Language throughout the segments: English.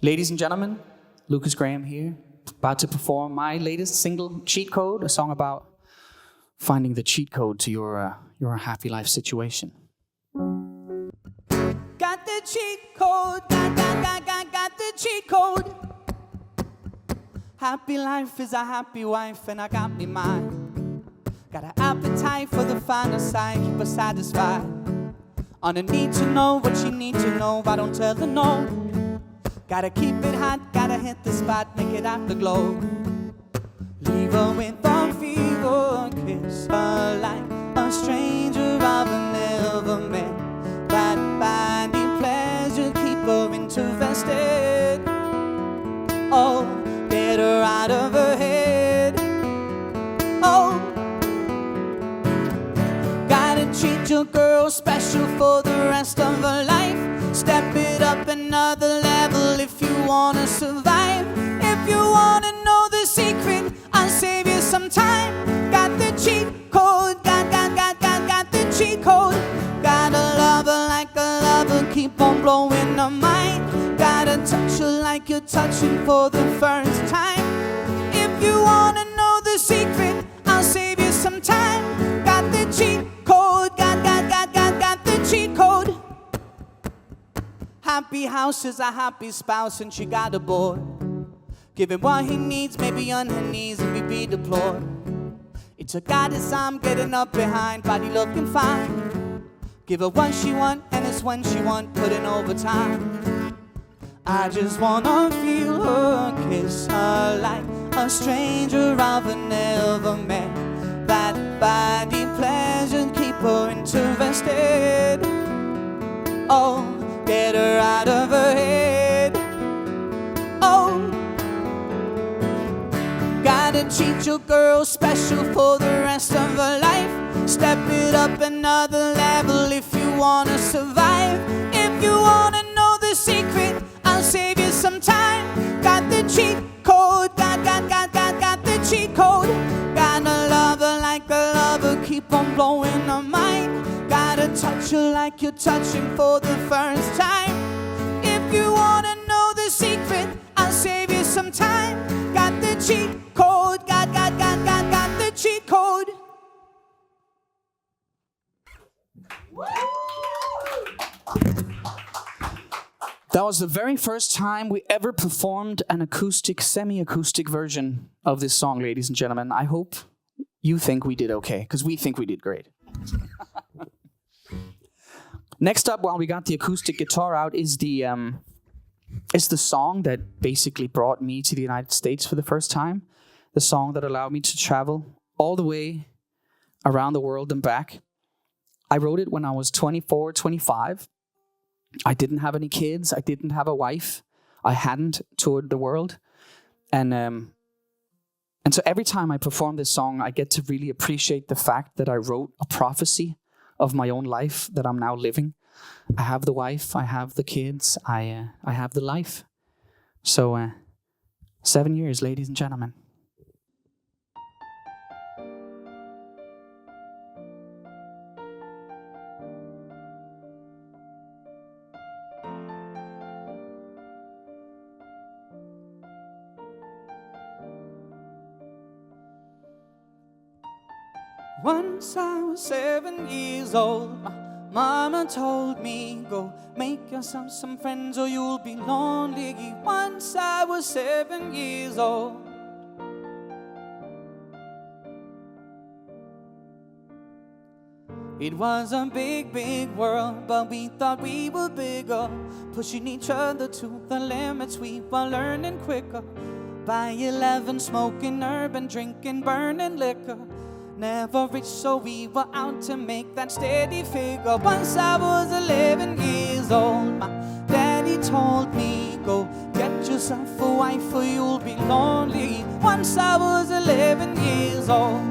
Ladies and gentlemen, Lukas Graham here, about to perform my latest single, Cheat Code, a song about finding the cheat code to your happy life situation. Got the cheat code, got the cheat code. Happy life is a happy wife, and I got me mine. Got an appetite for the finer side, keep her satisfied. On a need to know what you need to know, I don't tell her no. Gotta keep it hot, gotta hit the spot, make it afterglow. Leave her with a fever, kiss her like a stranger I've never met. That body pleasure, keep her interested. Oh, get her out of her head. Oh, gotta treat your girl special for the rest of her life. Step it up another level if you wanna survive. If you wanna know the secret, I'll save you some time. Got the cheat code, got the cheat code. Gotta love her like a lover, keep on blowing her mind. Gotta touch her like you're touching for the first time. If you wanna know the secret, I'll save you some time. Got the cheat code, got the cheat code. Happy house is a happy spouse, and she got a boy. Give him what he needs, maybe on her knees and be deployed. It's a goddess I'm getting up behind, body looking fine. Give her what she want, and it's when she want, put in overtime. I just wanna feel her, kiss her like a stranger I've never met. That body pleasure, keep her interested. Oh, get her out of her head. Oh, gotta treat your girl special for the rest of her life. Step it up another level if you wanna survive. If you wanna know the secret, I'll save you some time. Got the cheat code, got the cheat code. Gotta love her like a lover, keep on blowing her mind. Gotta touch her like you're touching for the first time. If you wanna know the secret, I'll save you some time. Got the cheat code, got the cheat code. That was the very first time we ever performed an acoustic, semi-acoustic version of this song, ladies and gentlemen. I hope you think we did okay, because we think we did great. Next up, while we got the acoustic guitar out, is the song that basically brought me to the United States for the first time. The song that allowed me to travel all the way around the world and back. I wrote it when I was 24, 25. I didn't have any kids. I didn't have a wife. I hadn't toured the world. And so every time I perform this song, I get to really appreciate the fact that I wrote a prophecy of my own life that I'm now living. I have the wife, I have the kids, I have the life. So 7 years, ladies and gentlemen. Once I was 7 years old, my mama told me, go make yourself some friends or you'll be lonely. Once I was 7 years old. It was a big, big world, but we thought we were bigger. Pushing each other to the limits, we were learning quicker. By 11, smoking herb and drinking burning liquor. Never rich, so we were out to make that steady figure. Once I was 11 years old, my daddy told me, go get yourself a wife or you'll be lonely. Once I was 11 years old.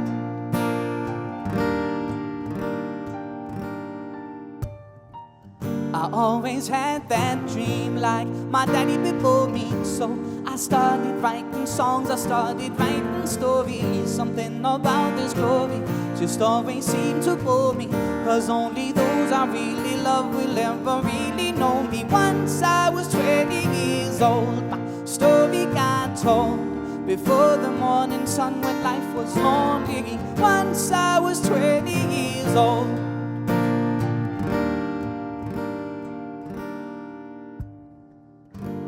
I always had that dream like my daddy before me. So I started writing songs, I started writing stories. Something about this glory just always seemed to bore me, 'cause only those I really love will ever really know me. Once I was 20 years years old. My story got told before the morning sun when life was lonely. Once I was 20 years old.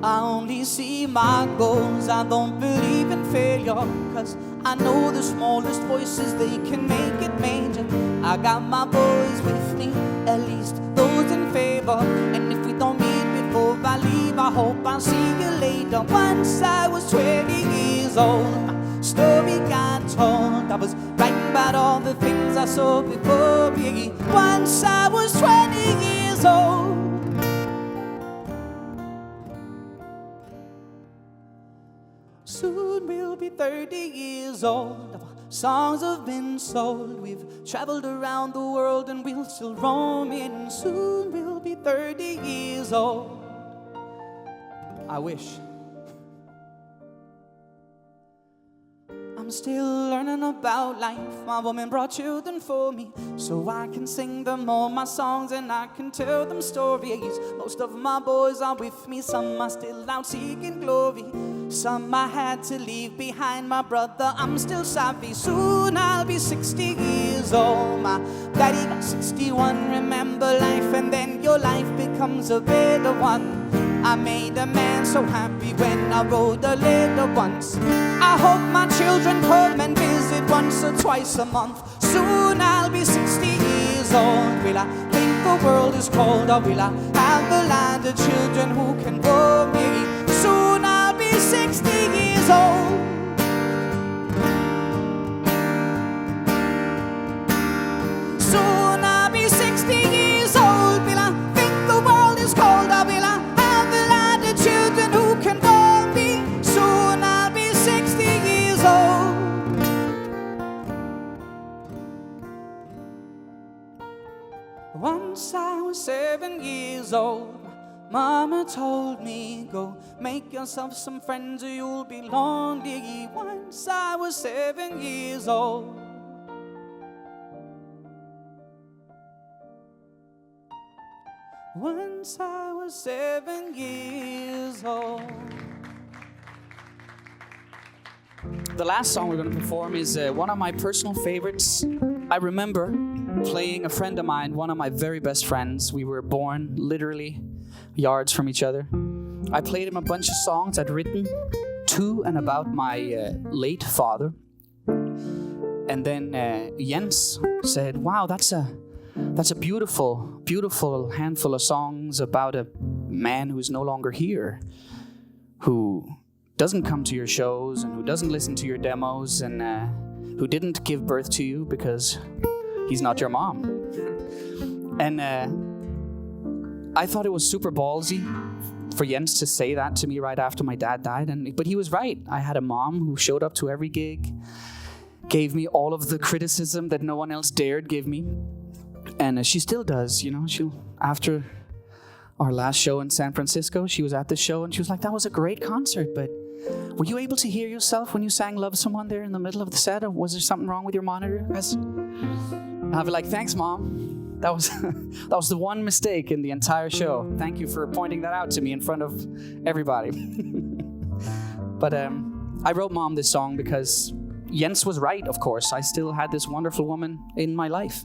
I only see my goals, I don't believe in failure, 'cause I know the smallest voices, they can make it major. I got my boys with me, at least those in favor. And if we don't meet before I leave, I hope I'll see you later. Once I was 20 years old, my story got told. I was writing about all the things I saw before me. Once I was 20 years old. Soon we'll be 30 years old. Our songs have been sold. We've traveled around the world and we'll still roam in. Soon we'll be 30 years old. I wish. I'm still learning about life. My woman brought children for me, so I can sing them all my songs and I can tell them stories. Most of my boys are with me, some are still out seeking glory. Some I had to leave behind, my brother, I'm still savvy. Soon I'll be 60 years old. My daddy got 61. Remember life and then your life becomes a better one. I made a man so happy when I wrote a letter once. I hope my children come and visit once or twice a month. Soon I'll be 60 years old. Will I think the world is cold, or will I have a land of children who can bore me? Soon I'll be 60 years old. Soon I'll be 60 years old. Will I think the world is cold, or will I have a lot of children who can bore me? Soon I'll be 60 years old. Once I was 7 years old. Mama told me, go make yourself some friends or you'll be lonely. Once I was 7 years old. Once I was 7 years old. The last song we're going to perform is one of my personal favorites. I remember playing a friend of mine, one of my very best friends. We were born literally yards from each other. I played him a bunch of songs I'd written to and about my late father. And then Jens said, wow, that's a beautiful, beautiful handful of songs about a man who's no longer here, who doesn't come to your shows and who doesn't listen to your demos and who didn't give birth to you because he's not your mom. And I thought it was super ballsy for Jens to say that to me right after my dad died. But he was right. I had a mom who showed up to every gig, gave me all of the criticism that no one else dared give me. And she still does, you know. After our last show in San Francisco, she was at the show and she was like, that was a great concert, but were you able to hear yourself when you sang Love Someone there in the middle of the set? Or was there something wrong with your monitor? And I'll be like, thanks, Mom. That was the one mistake in the entire show. Thank you for pointing that out to me in front of everybody. But I wrote Mom this song because Jens was right, of course. I still had this wonderful woman in my life.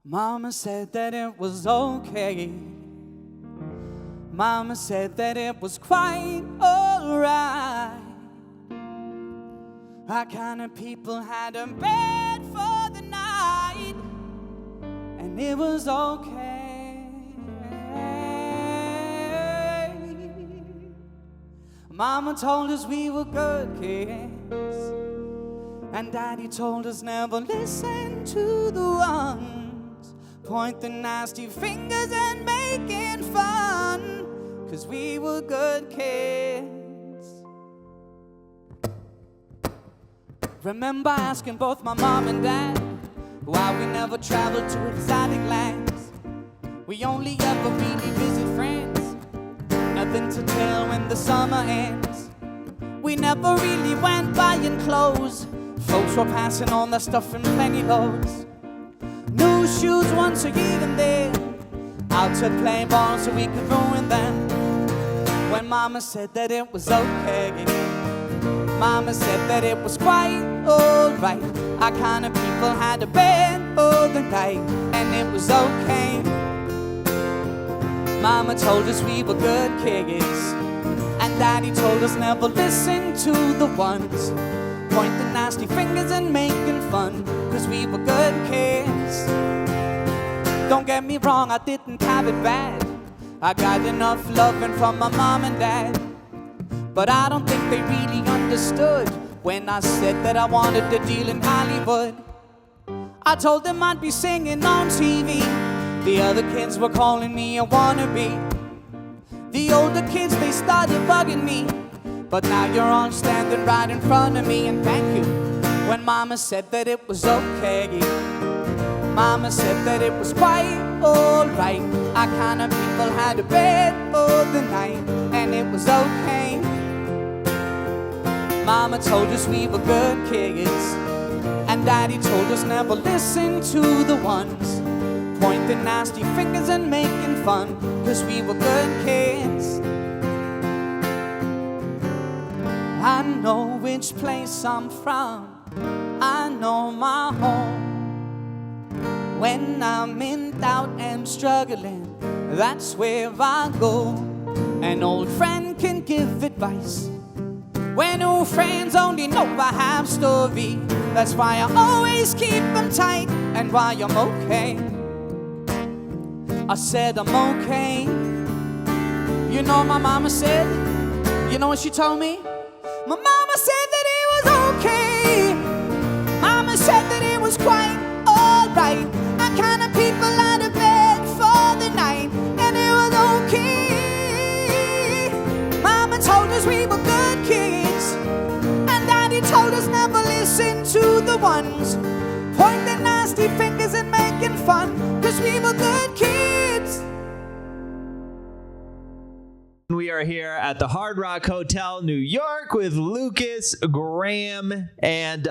Mama said that it was okay. Mama said that it was quite alright. Our kind of people had a bed for the night, and it was okay. Mama told us we were good kids, and Daddy told us never listen to the ones pointing nasty fingers and making fun, 'cause we were good kids. Remember asking both my mom and dad why we never traveled to exotic lands. We only ever really visit friends, nothing to tell when the summer ends. We never really went buying clothes, folks were passing on their stuff in plenty loads. New shoes once a year and then out to play ball so we could ruin them. when Mama said that it was okay. Mama said that it was quite alright. Our kind of people had a bed for the night, and it was okay. Mama told us we were good kids, and Daddy told us never listen to the ones pointing nasty fingers and making fun, 'cause we were good kids. Don't get me wrong, I didn't have it bad. I got enough loving from my mom and dad, but I don't think they really understood when I said that I wanted a deal in Hollywood. I told them I'd be singing on TV. The other kids were calling me a wannabe. The older kids, they started bugging me, but now you're all standing right in front of me, and thank you. When Mama said that it was okay, Mama said that it was quite alright. Our kind of people had a bed for the night, and it was okay. Mama told us we were good kids, and Daddy told us never listen to the ones pointing nasty fingers and making fun, 'cause we were good kids. I know which place I'm from, I know my home. When I'm in doubt and struggling, that's where I go. An old friend can give advice when new friends only know a half story. That's why I always keep them tight, and why I'm okay. I said I'm okay. You know my mama said, you know what she told me? My mama said that it was okay. Mama said that it was quite alright. Our kind of people out of bed for the night, and it was okay. Mama told us we were good kids, and Daddy told us never listen to the ones pointing nasty fingers and making fun, 'cause we were good kids. We are here at the Hard Rock Hotel, New York, with Lukas Graham. And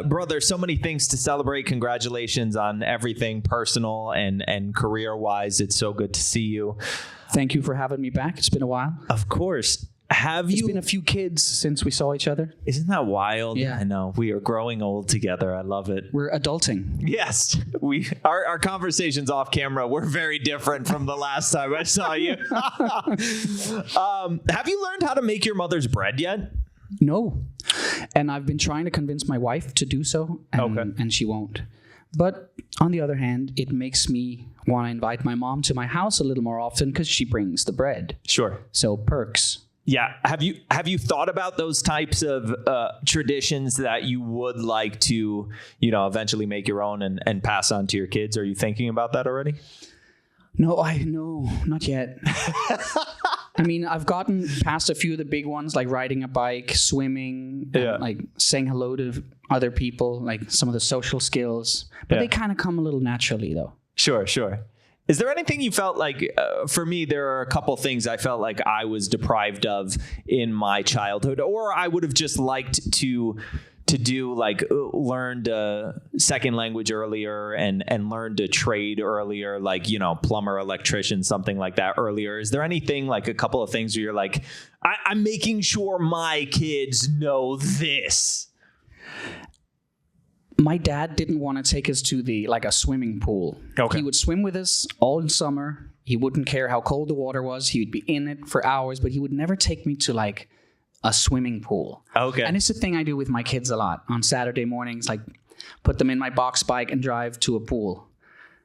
brother, so many things to celebrate. Congratulations on everything personal and career-wise. It's so good to see you. Thank you for having me back. It's been a while. Of course. It's been a few kids since we saw each other. Isn't that wild? Yeah. I know. We are growing old together. I love it. We're adulting. Yes. Our conversations off camera were very different from the last time I saw you. Have you learned how to make your mother's bread yet? No. And I've been trying to convince my wife to do so, and she won't. But on the other hand, it makes me want to invite my mom to my house a little more often, because she brings the bread. Sure. So perks. Yeah. Have you thought about those types of traditions that you would like to, eventually make your own and pass on to your kids? Are you thinking about that already? No, not yet. I mean, I've gotten past a few of the big ones, like riding a bike, swimming, and like saying hello to other people, like some of the social skills. But they kind of come a little naturally, though. Sure. Is there anything you felt like, for me, there are a couple things I felt like I was deprived of in my childhood, or I would have just liked to do, like learned a second language earlier and learned a trade earlier, like, plumber, electrician, something like that earlier. Is there anything, like a couple of things where you're like, I'm making sure my kids know this? My dad didn't want to take us to a swimming pool. Okay. He would swim with us all summer. He wouldn't care how cold the water was. He would be in it for hours, but he would never take me to a swimming pool. Okay. And it's a thing I do with my kids a lot on Saturday mornings, like put them in my box bike and drive to a pool.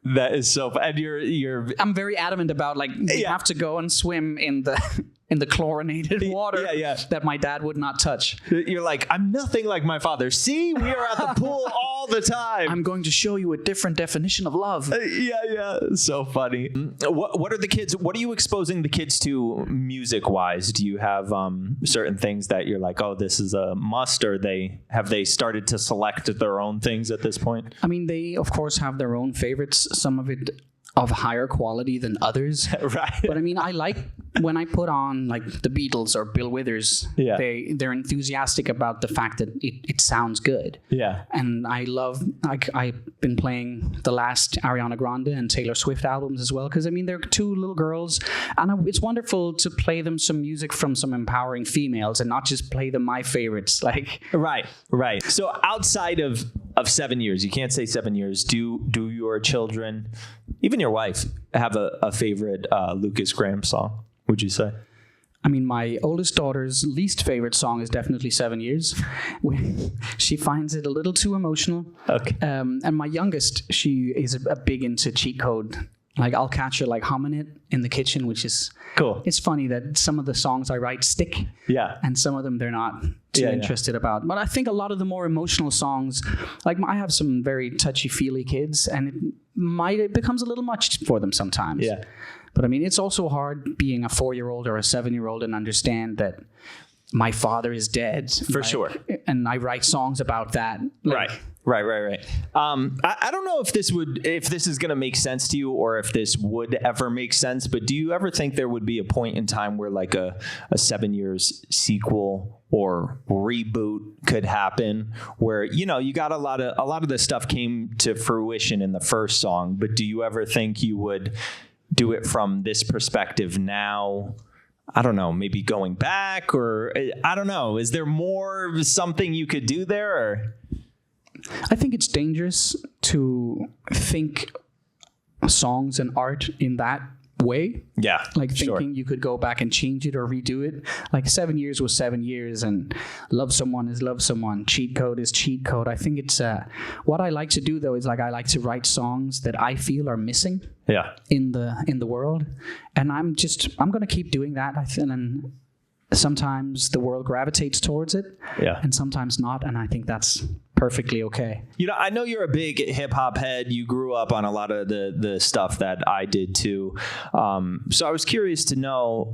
That is so fun. And I'm very adamant about you have to go and swim in the chlorinated water that my dad would not touch. You're like, I'm nothing like my father. See, we are at the pool all the time. I'm going to show you a different definition of love. So funny. What are you exposing the kids to music wise? Do you have certain things that you're like, oh, this is a must, or have they started to select their own things at this point? I mean, they of course have their own favorites. Some of it of higher quality than others. Right. But I mean, I like when I put on like the Beatles or Bill Withers, Yeah. they're enthusiastic about the fact that it sounds good. Yeah. And I love, like, I've been playing the last Ariana Grande and Taylor Swift albums as well, because I mean they're two little girls, and it's wonderful to play them some music from some empowering females and not just play them my favorites. Like, Right. So outside of 7 years, you can't say 7 years. Do your children, even your wife, have a favorite Lukas Graham song? Would you say? I mean, my oldest daughter's least favorite song is definitely 7 Years. She finds it a little too emotional. Okay. And my youngest, she is a big into cheat code. Like, I'll catch her like humming it in the kitchen, which is Cool. It's funny that some of the songs I write stick. Yeah. And some of them they're not too interested about. But I think a lot of the more emotional songs, like I have some very touchy-feely kids, and it becomes a little much for them sometimes. Yeah. But I mean, it's also hard being a 4-year-old or a 7-year-old and understand that my father is dead. For sure. And I write songs about that. Right. I don't know if this is going to make sense to you, or if this would ever make sense, but do you ever think there would be a point in time where like a 7 years sequel or reboot could happen, where, you know, you got a lot of the stuff came to fruition in the first song, but do you ever think you would do it from this perspective now? I don't know, maybe going back, or I don't know. Is there more something you could do there? Or? I think it's dangerous to think songs and art in that way. Yeah. Like thinking you could go back and change it or redo it. Like 7 years was 7 years, and love someone is love someone. Cheat code is cheat code. I think it's what I like to do though is like I like to write songs that I feel are missing. Yeah. In the world, and I'm going to keep doing that. And sometimes the world gravitates towards it, and sometimes not, and I think that's perfectly okay. You know, I know you're a big hip hop head. You grew up on a lot of the stuff that I did too. So I was curious to know,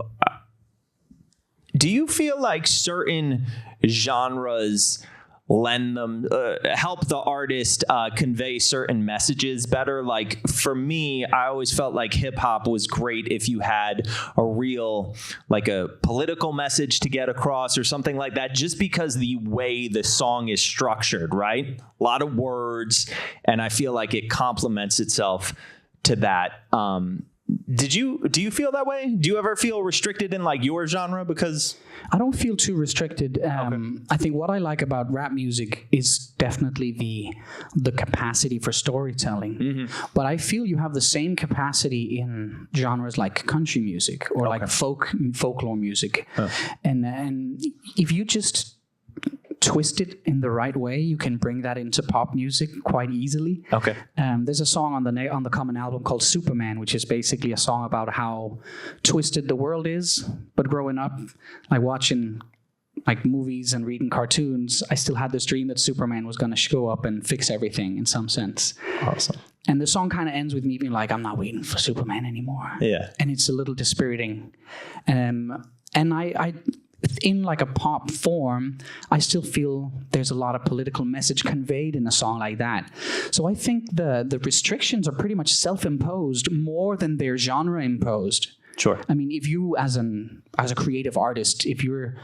do you feel like certain genres help the artist convey certain messages better? Like for me, I always felt like hip hop was great if you had a real, like a political message to get across or something like that, just because the way the song is structured, right? A lot of words, and I feel like it complements itself to that. Do you feel that way? Do you ever feel restricted in like your genre? Because I don't feel too restricted. I think what I like about rap music is definitely the capacity for storytelling. Mm-hmm. But I feel you have the same capacity in genres like country music or like folklore music. And if you just twist it in the right way, you can bring that into pop music quite easily. Okay. There's a song on the Common album called Superman, which is basically a song about how twisted the world is. But growing up, like watching like movies and reading cartoons, I still had this dream that Superman was going to show up and fix everything in some sense. Awesome. And the song kind of ends with me being like, I'm not waiting for Superman anymore. Yeah. And it's a little dispiriting. And I in like a pop form, I still feel there's a lot of political message conveyed in a song like that. So I think the restrictions are pretty much self-imposed more than they're genre imposed. Sure. I mean, if you as a creative artist, if you're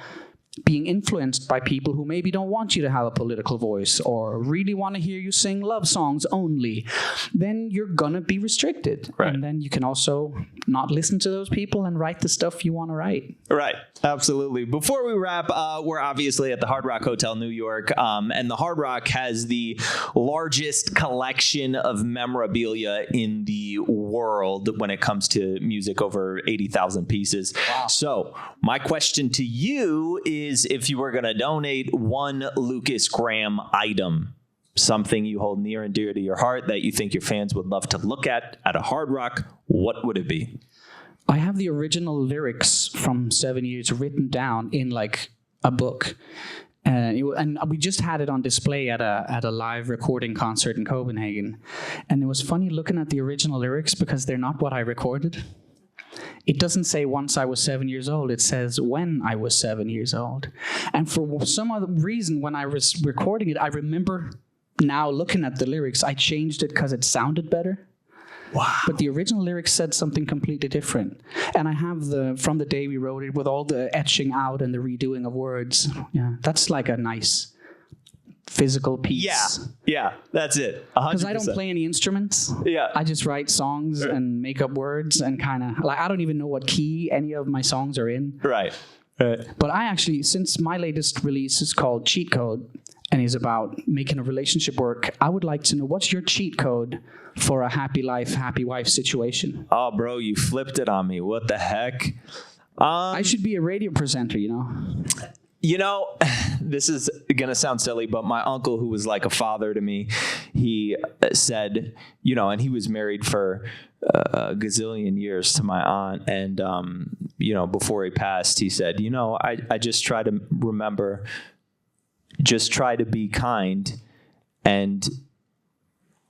being influenced by people who maybe don't want you to have a political voice or really want to hear you sing love songs only, then you're gonna be restricted. Right. And then you can also not listen to those people and write the stuff you want to write. Right. Absolutely. Before we wrap, we're obviously at the Hard Rock Hotel, New York, and the Hard Rock has the largest collection of memorabilia in the world when it comes to music, over 80,000 pieces. Wow. So my question to you is, if you were going to donate one Lukas Graham item, something you hold near and dear to your heart that you think your fans would love to look at a Hard Rock, what would it be? I have the original lyrics from 7 Years written down in like a book. And we just had it on display at a live recording concert in Copenhagen. And it was funny looking at the original lyrics because they're not what I recorded. It doesn't say once I was 7 years old. It says when I was 7 years old. And for some other reason, when I was recording it, I remember now looking at the lyrics, I changed it because it sounded better. Wow. But the original lyrics said something completely different. And I have from the day we wrote it with all the etching out and the redoing of words. Yeah, that's like a nice physical piece. Yeah, that's it. 100%. Because I don't play any instruments. Yeah. I just write songs and make up words and kind of, like, I don't even know what key any of my songs are in. Right. But I actually, since my latest release is called Cheat Code and is about making a relationship work, I would like to know, what's your cheat code for a happy life, happy wife situation? Oh, bro, you flipped it on me. What the heck? I should be a radio presenter, you know? You know, this is going to sound silly, but my uncle, who was like a father to me, he said, you know, and he was married for a gazillion years to my aunt. And, you know, before he passed, he said, you know, I just try to remember, just try to be kind. And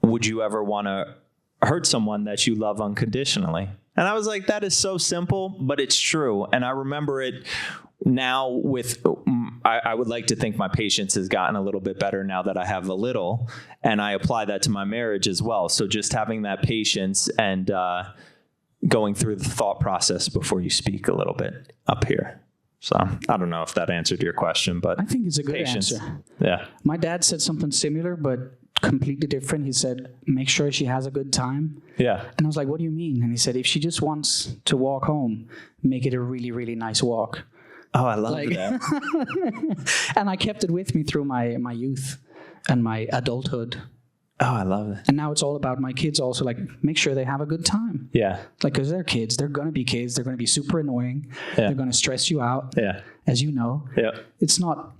would you ever want to hurt someone that you love unconditionally? And I was like, that is so simple, but it's true. And I remember it now with, I would like to think my patience has gotten a little bit better now that I have a little, and I apply that to my marriage as well. So just having that patience and going through the thought process before you speak a little bit up here. So I don't know if that answered your question, but I think it's a good patience. answer. Yeah. My dad said something similar, but completely different. He said, make sure she has a good time. Yeah. And I was like, what do you mean? And he said, if she just wants to walk home, make it a really, really nice walk. Oh, I love that. And I kept it with me through my youth and my adulthood. Oh, I love it. And now it's all about my kids also, like, make sure they have a good time. Yeah. Like, because they're kids. They're going to be kids. They're going to be super annoying. Yeah. They're going to stress you out, Yeah. as you know. Yeah. It's not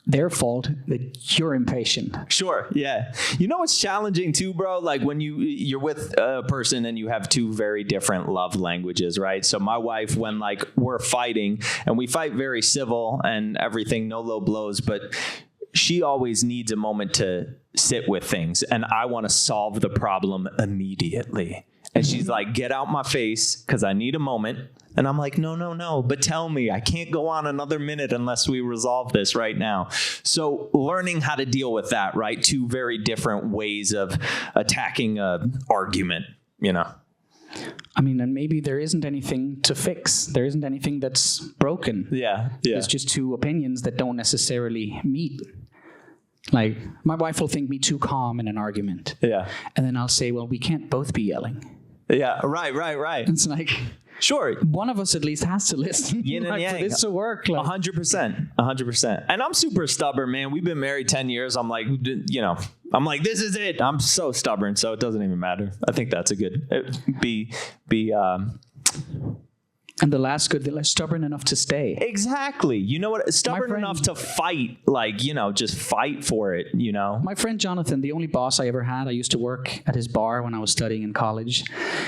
their fault that you're impatient. Sure. Yeah. You know what's challenging too, bro? Like when you're with a person and you have two very different love languages, right? So my wife, when like we're fighting and we fight very civil and everything, no low blows, but she always needs a moment to sit with things. And I want to solve the problem immediately. And she's like, get out my face because I need a moment. And I'm like, no, but tell me, I can't go on another minute unless we resolve this right now. So learning how to deal with that, right? Two very different ways of attacking an argument, you know? I mean, and maybe there isn't anything to fix. There isn't anything that's broken. Yeah. It's just two opinions that don't necessarily meet. Like, my wife will think me too calm in an argument. Yeah. And then I'll say, well, we can't both be yelling. Yeah, right. It's like, sure. one of us at least has to listen. Yin and like, yang. for this to work. Like, 100%. And I'm super stubborn, man. We've been married 10 years. I'm like, you know, I'm like, this is it. I'm so stubborn. So it doesn't even matter. I think that's a good, and the last good, they're stubborn enough to stay. Exactly. You know what? Stubborn enough to fight, like, you know, just fight for it, you know? My friend Jonathan, the only boss I ever had, I used to work at his bar when I was studying in college.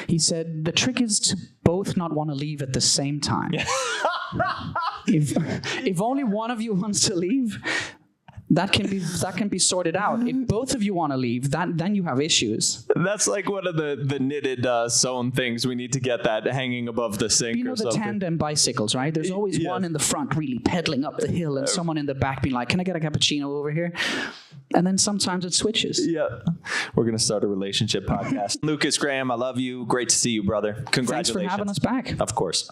He said, the trick is to both not want to leave at the same time. If only one of you wants to leave, that can be sorted out. If both of you want to leave, then you have issues. That's like one of the knitted sewn things. We need to get that hanging above the sink You know or the something. tandem bicycles, right? There's always Yes. one in the front really pedaling up the hill and someone in the back being like, can I get a cappuccino over here? And then sometimes it switches. Yeah. We're going to start a relationship podcast. Lukas Graham, I love you. Great to see you, brother. Congratulations. Thanks for having us back. Of course.